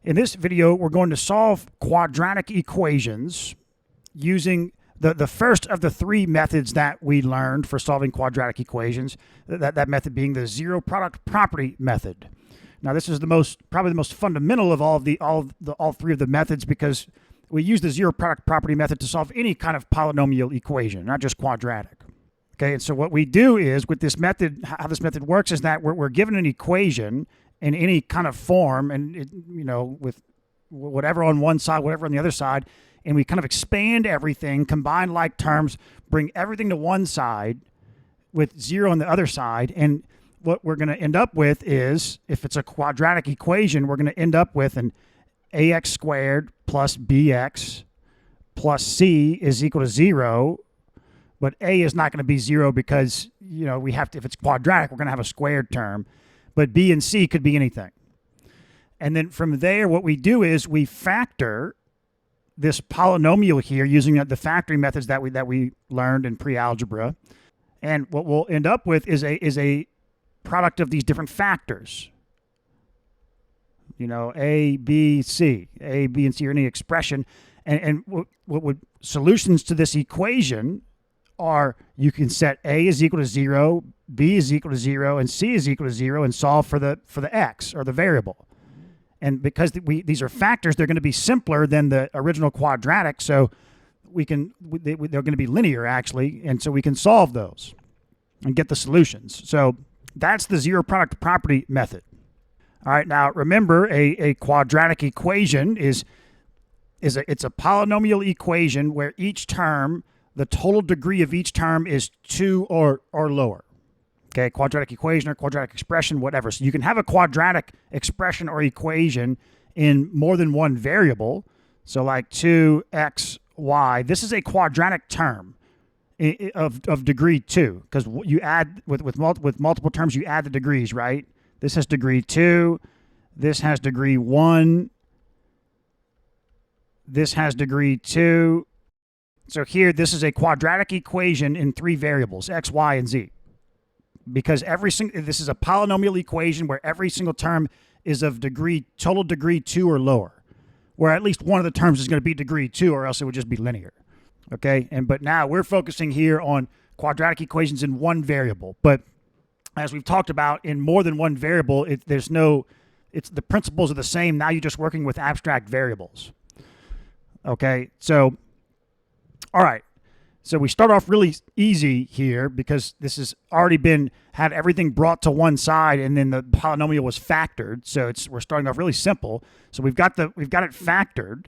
In this video, we're going to solve quadratic equations using the first of the three methods that we learned for solving quadratic equations, that method being the zero product property method. Now, this is probably the most fundamental of all three of the methods, because we use the zero product property method to solve any kind of polynomial equation, not just quadratic. Okay, and so what we do is with this method, how this method works is that we're given an equation in any kind of form, and with whatever on one side, whatever on the other side, and we kind of expand everything, combine like terms, bring everything to one side with zero on the other side. And what we're going to end up with is, if it's a quadratic equation, we're going to end up with an ax squared plus bx plus c is equal to 0. But a is not going to be 0 because, we have to, if it's quadratic, we're going to have a squared term. But b and c could be anything. And then from there, what we do is we factor this polynomial here using the factoring methods that we learned in pre-algebra. And what we'll end up with is a product of these different factors. A, B, C. A, B, and C are any expression. And what would solutions to this equation are, you can set A is equal to 0, B is equal to 0, and C is equal to 0, and solve for the x, or the variable. And because these are factors, they're going to be simpler than the original quadratic, so they're going to be linear, actually, and so we can solve those and get the solutions. So that's the zero product property method. All right, now remember, a quadratic equation it's a polynomial equation where each term, the total degree of each term, is 2 or lower. Okay, quadratic equation or quadratic expression, whatever. So you can have a quadratic expression or equation in more than one variable. So like 2xy, this is a quadratic term of degree 2, because you add with multiple terms, you add the degrees, right? This has degree 2, this has degree 1, this has degree 2. So here, this is a quadratic equation in 3 variables, x, y, and z. Because this is a polynomial equation where every single term is of total degree 2 or lower, where at least one of the terms is going to be degree 2, or else it would just be linear. Okay, but now we're focusing here on quadratic equations in one variable. But as we've talked about, in more than one variable, the principles are the same. Now you're just working with abstract variables. Okay, so all right. So we start off really easy here, because this has already had everything brought to one side, and then the polynomial was factored. So we're starting off really simple. So we've got it factored.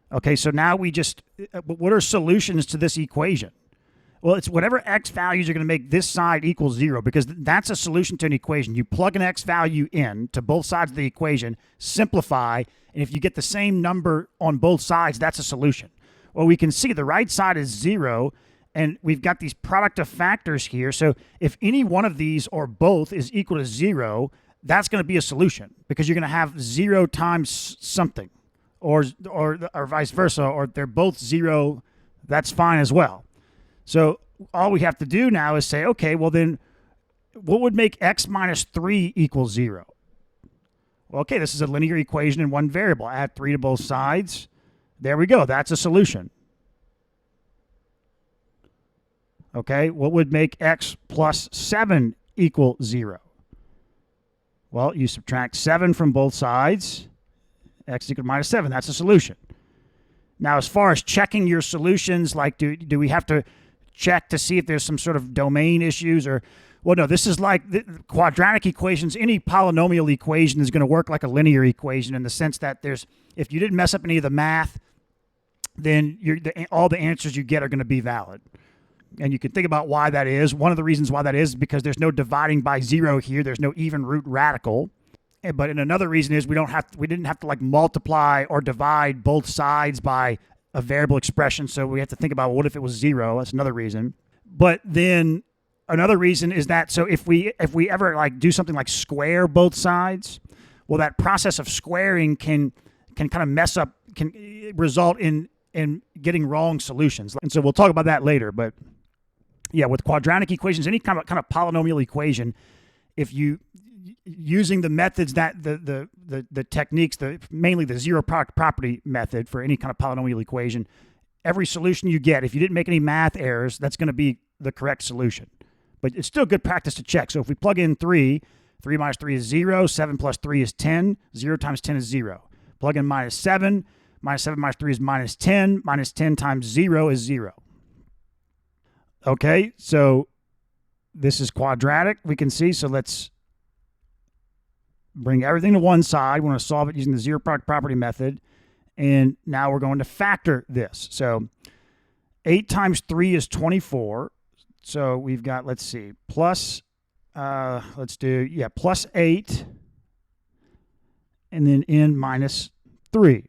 Okay, so now what are solutions to this equation? Well, it's whatever x values are going to make this side equal 0, because that's a solution to an equation. You plug an x value in to both sides of the equation, simplify, and if you get the same number on both sides, that's a solution. Well, we can see the right side is 0, and we've got these product of factors here. So if any one of these or both is equal to 0, that's going to be a solution, because you're going to have 0 times something, or vice versa, or they're both 0, that's fine as well. So all we have to do now is say, okay, well then, what would make x minus 3 equal 0? Well, okay, this is a linear equation in one variable. Add 3 to both sides. There we go. That's a solution. Okay, what would make x plus 7 equal 0? Well, you subtract 7 from both sides. X equal to minus 7. That's a solution. Now, as far as checking your solutions, like do we have to check to see if there's some sort of domain issues? Or, well, no, this is like the quadratic equations. Any polynomial equation is going to work like a linear equation, in the sense that if you didn't mess up any of the math, then all the answers you get are going to be valid. And you can think about why that is. One of the reasons why that is because there's no dividing by 0 here. There's no even root radical. But another reason is we didn't have to like multiply or divide both sides by a variable expression. So we have to think about, what if it was 0? That's another reason. But then another reason is that, so if we ever like do something like square both sides, well, that process of squaring can kind of mess up, can result in getting wrong solutions. And so we'll talk about that later. But yeah, with quadratic equations, any kind of polynomial equation, if you using the methods that the techniques, mainly the zero product property method for any kind of polynomial equation, every solution you get, if you didn't make any math errors, that's going to be the correct solution. But it's still good practice to check. So if we plug in 3 minus 3 is 0, 7 plus 3 is 10, 0 times 10 is 0. Plug in minus 7 minus 3 is minus 10 times 0 is 0. Okay, so this is quadratic, we can see. So let's bring everything to one side. We want to solve it using the zero product property method. And now we're going to factor this. So 8 times 3 is 24. So we've got, let's see, plus, plus 8. And then n minus 3.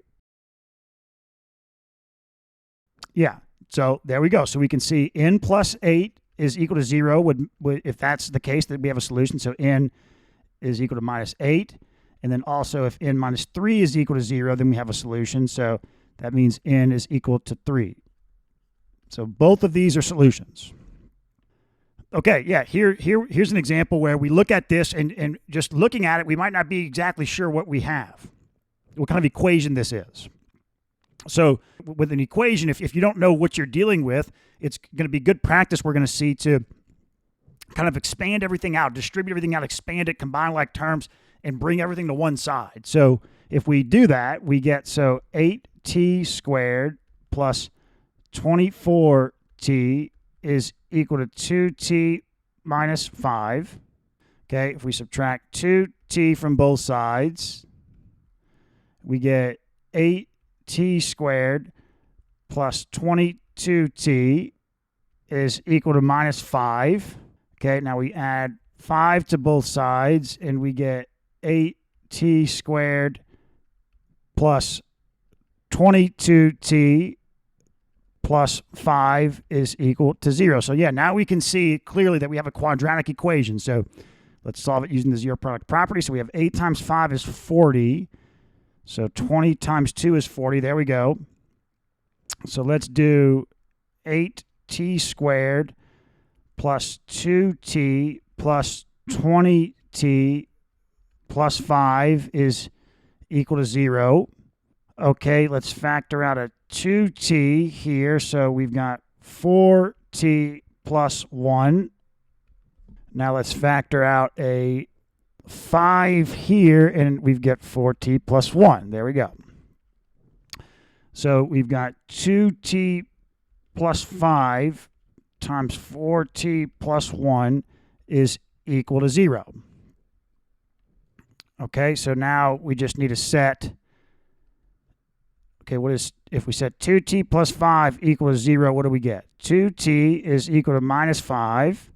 Yeah, so there we go. So we can see n plus 8 is equal to 0. Would if that's the case, that we have a solution. So n is equal to minus 8. And then also if n minus 3 is equal to 0, then we have a solution. So that means n is equal to 3. So both of these are solutions. Okay, yeah, here's an example where we look at this and just looking at it, we might not be exactly sure what we have, what kind of equation this is. So with an equation, if you don't know what you're dealing with, it's going to be good practice, we're going to see, to kind of expand everything out, distribute everything out, expand it, combine like terms, and bring everything to one side. So if we do that, we get, so 8t squared plus 24t is equal to 2t minus 5. Okay, if we subtract 2t from both sides, we get 8t squared plus 22t is equal to minus 5. Okay, now we add 5 to both sides, and we get 8t squared plus 22t plus 5 is equal to 0. So yeah, now we can see clearly that we have a quadratic equation. So let's solve it using the zero product property. So we have 8 times 5 is 40. So 20 times 2 is 40. There we go. So let's do 8t squared plus 2t plus 20t plus 5 is equal to 0. Okay, let's factor out a 2t here. So we've got 4t plus 1. Now let's factor out a 5 here, and we've got 4t plus 1. There we go. So we've got 2t plus 5 times 4t plus 1 is equal to 0. Okay, so now we just need to set, okay, what is, if we set 2t plus 5 equal to 0, what do we get? 2t is equal to minus 5.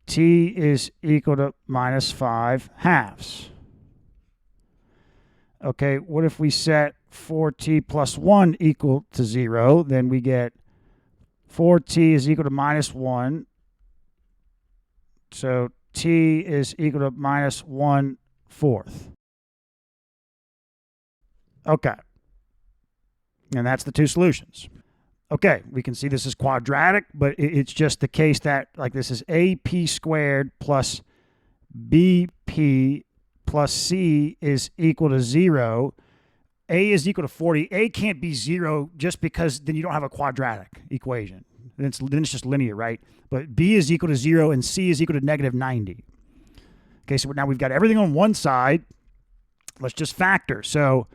T is equal to minus 5 halves. Okay, what if we set 4t plus 1 equal to 0? Then we get 4t is equal to minus 1. So t is equal to minus 1/4. Okay. And that's the two solutions. Okay, we can see this is quadratic, but it's just the case that, like, this is AP squared plus BP plus C is equal to 0. A is equal to 40. A can't be 0 just because then you don't have a quadratic equation. Then it's just linear, right? But B is equal to 0 and C is equal to negative 90. Okay, so now we've got everything on one side. Let's just factor. So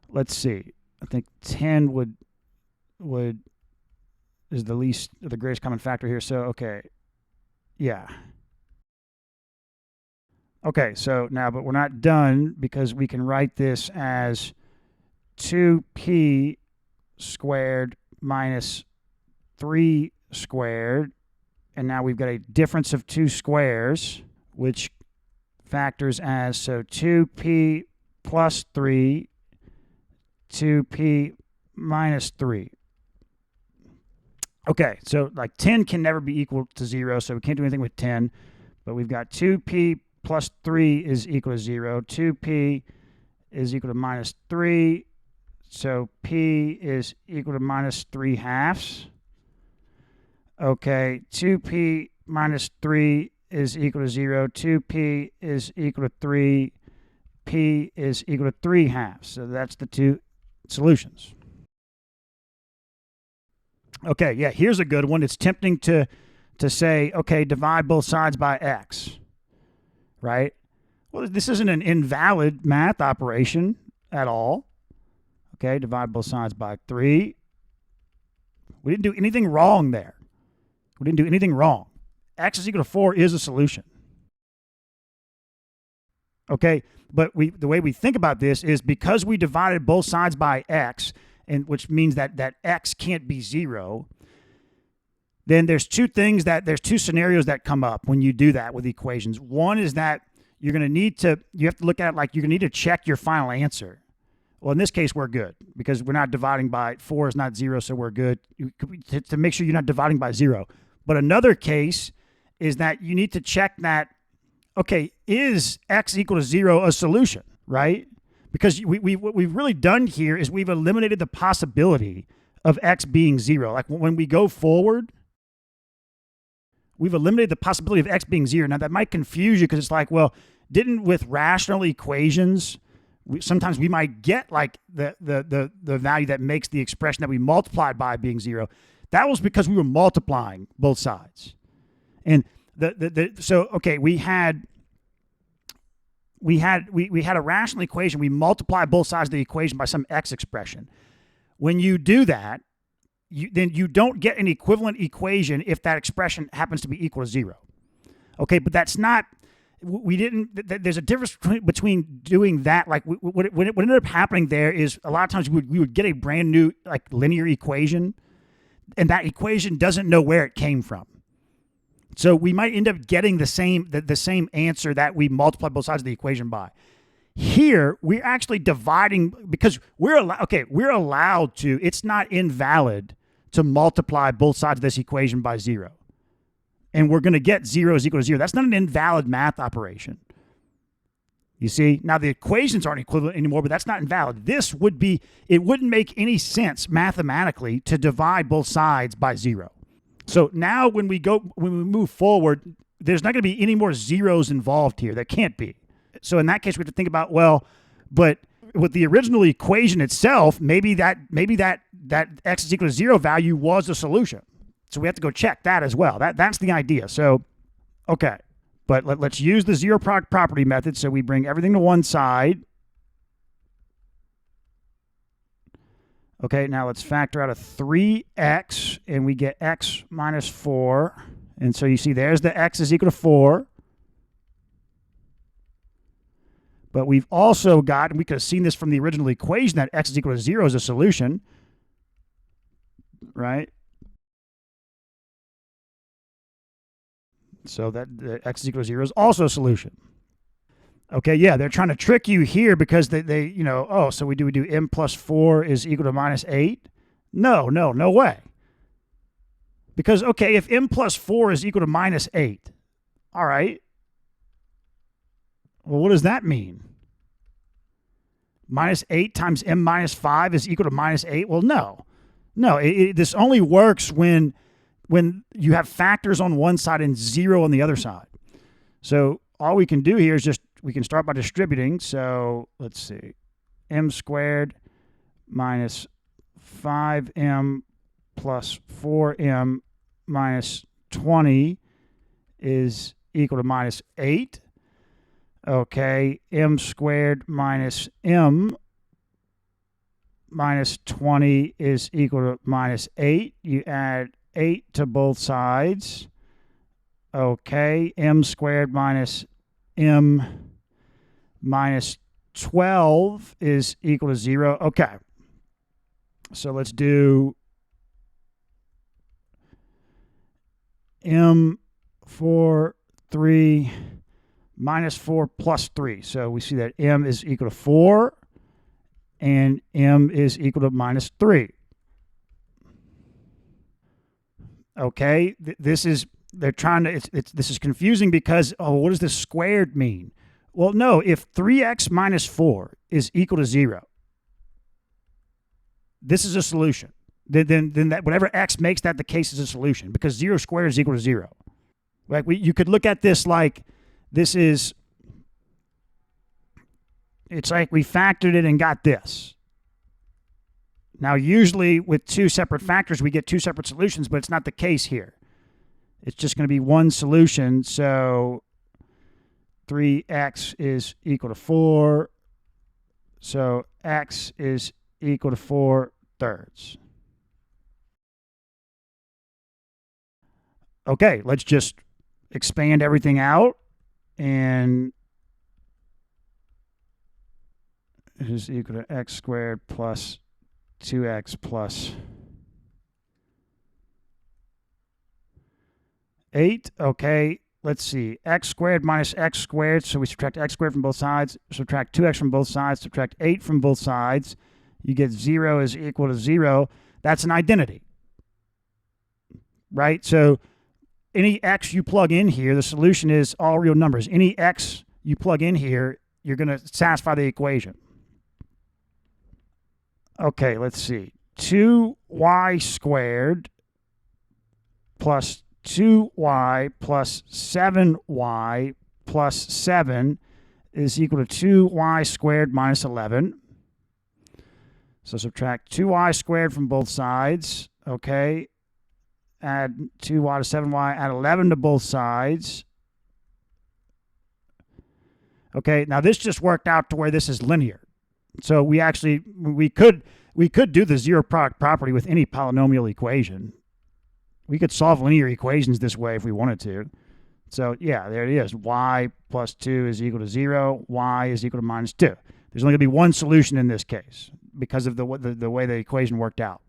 let's see. I think 10 would is the greatest common factor here. So, okay. Yeah. Okay, so now, but we're not done, because we can write this as 2p squared minus 3 squared. And now we've got a difference of 2 squares, which factors as, so 2p plus 3, 2p minus 3. Okay, so like 10 can never be equal to 0, so we can't do anything with 10. But we've got 2p plus 3 is equal to 0. 2p is equal to minus 3. So p is equal to minus 3 halves. Okay, 2p minus 3 is equal to 0, 2p is equal to 3, p is equal to 3/2. So that's the two solutions. Okay, yeah, here's a good one. It's tempting to say, okay, divide both sides by x, right? Well, this isn't an invalid math operation at all. Okay, divide both sides by 3. We didn't do anything wrong there. We didn't do anything wrong. X is equal to 4 is a solution. Okay, but the way we think about this is because we divided both sides by x, and which means that x can't be 0, then there's two scenarios that come up when you do that with equations. One is that you have to look at it like you're going to need to check your final answer. Well, in this case, we're good because we're not dividing by 4 is not 0, so we're good to make sure you're not dividing by 0. But another case is that you need to check that, okay, is x equal to 0 a solution, right? Because what we've really done here is we've eliminated the possibility of x being 0. Like when we go forward, we've eliminated the possibility of x being 0. Now, that might confuse you because it's like, well, didn't with rational equations, sometimes we might get like the value that makes the expression that we multiplied by being 0. That was because we were multiplying both sides. And so okay, we had a rational equation. We multiply both sides of the equation by some x expression. When you do that, then you don't get an equivalent equation if that expression happens to be equal to 0. Okay, but that's not. There's a difference between doing that. Like what ended up happening there is a lot of times we would get a brand new like linear equation, and that equation doesn't know where it came from. So we might end up getting the same answer that we multiply both sides of the equation by. Here, we're actually dividing because we're allowed to. It's not invalid to multiply both sides of this equation by 0. And we're going to get 0 is equal to 0. That's not an invalid math operation. You see? Now, the equations aren't equivalent anymore, but that's not invalid. It wouldn't make any sense mathematically to divide both sides by 0. So now when we move forward, there's not going to be any more zeros involved here. There can't be. So in that case, we have to think about, well, but with the original equation itself, maybe that x is equal to 0 value was a solution. So we have to go check that as well. That's the idea. So, okay. But let's use the zero product property method. So we bring everything to one side. Okay, now let's factor out a 3x, and we get x minus 4. And so you see there's the x is equal to 4. But we've also got, and we could have seen this from the original equation, that x is equal to 0 is a solution, right? So that the x is equal to 0 is also a solution. Okay, yeah, they're trying to trick you here because they so we do m plus 4 is equal to minus 8? No way. Because, okay, if m plus 4 is equal to minus 8, all right, well, what does that mean? Minus 8 times m minus 5 is equal to minus 8? Well, no. This only works when you have factors on one side and 0 on the other side. So all we can do here is we can start by distributing. So let's see. M squared minus 5m plus 4m minus 20 is equal to minus 8. Okay, m squared minus m minus 20 is equal to minus 8. You add 8 to both sides. Okay, m squared minus m minus 12 is equal to 0. Okay, so let's do m for 3 minus 4 plus 3. So we see that m is equal to 4 and m is equal to minus 3. Okay, this is confusing because, what does this squared mean? Well, no, if 3x minus 4 is equal to 0, this is a solution. Then that whatever x makes that the case is a solution because 0 squared is equal to 0. Like you could look at this like this is, it's like we factored it and got this. Now, usually with two separate factors, we get two separate solutions, but it's not the case here. It's just going to be one solution. So 3x is equal to 4. So x is equal to 4/3. Okay, let's just expand everything out, and it is equal to x squared plus 2x plus 8. Okay, let's see. X squared minus x squared. So we subtract x squared from both sides, subtract 2x from both sides, subtract 8 from both sides. You get 0 is equal to 0. That's an identity, right? So any x you plug in here, the solution is all real numbers. Any x you plug in here, you're going to satisfy the equation. Okay, let's see. 2y squared plus 2y plus 7y plus 7 is equal to 2y squared minus 11. So subtract 2y squared from both sides. Okay. Add 2y to 7y. Add 11 to both sides. Okay. Now this just worked out to where this is linear. So we could do the zero product property with any polynomial equation. We could solve linear equations this way if we wanted to. So yeah, there it is. Y plus 2 is equal to 0. Y is equal to minus 2. There's only going to be one solution in this case because of the way the equation worked out.